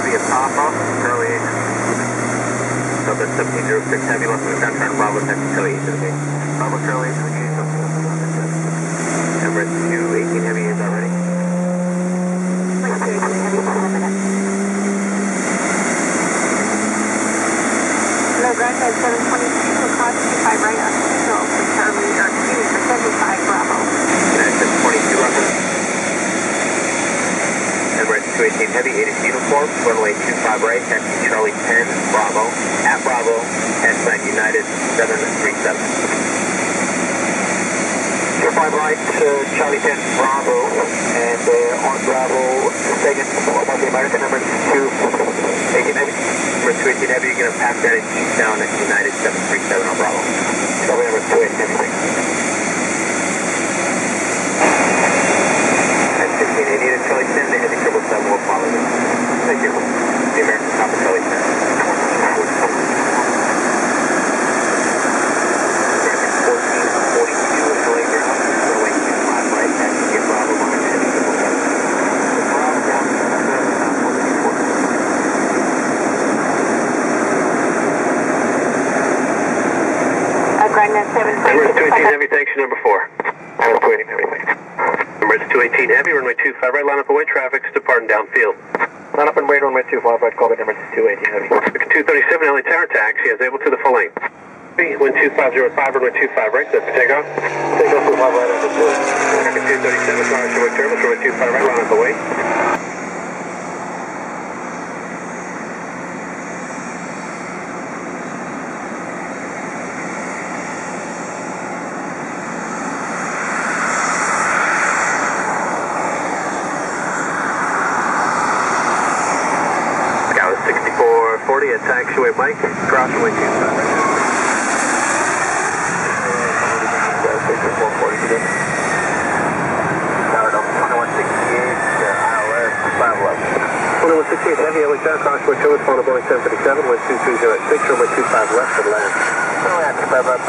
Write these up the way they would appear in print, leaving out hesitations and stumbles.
Heavy at Takeoff, Charlie 8. Delta 1706 Heavy, left of the ground, turn Bravo, taxi Charlie 8 to the gate. Bravo, Charlie 8 to the gate, Emirates 218 Heavy, is that ready? Emirates 218 Heavy, 7 minutes. Hello, ground at 722, across 25 right on signal for Charlie, or excuse me, for 75 Bravo. United 22 reference. Emirates 218 Heavy, 80 uniform, runway 25 right, taxi Charlie 10 Bravo, at Bravo, headline United 737. 25 right, Charlie 10 Bravo, and on Bravo, second, about the American Emirates 218 Heavy. Emirates 218 Heavy, you're going to pass that in eastbound at United 737 on Bravo. Charlie Emirates 218 Heavy. At 1580 to Charlie 10, the Heavy 777 will follow you. Thank you. The American top of Charlie 10. 732 Heavy, thanks, number 4. Emirates 218 Heavy, thanks. Emirates 218 Heavy, runway 25 right, line up and wait, traffic's departing downfield. Line up and wait, runway 25 right, call it Emirates 218 Heavy. 237 LA Tower taxi, is able to the full length. Wind 2505, runway 25 right, set for takeoff. Takeoff 25 right, under 2. American 237, car short service, runway 25 right, line up and wait. At taxiway Mike, crossway 25. 440 today. Tower 2168, ILS 511. 2168 Heavy, LA Tower, crossway 2, it's on a Boeing 737, wind 2306, runway 25 left for the land. Oh, yeah, 25 left.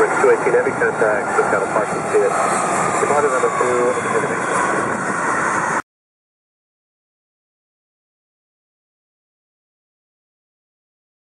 Wind 218 Heavy, contact, just got a parking ticket. Departed number 2,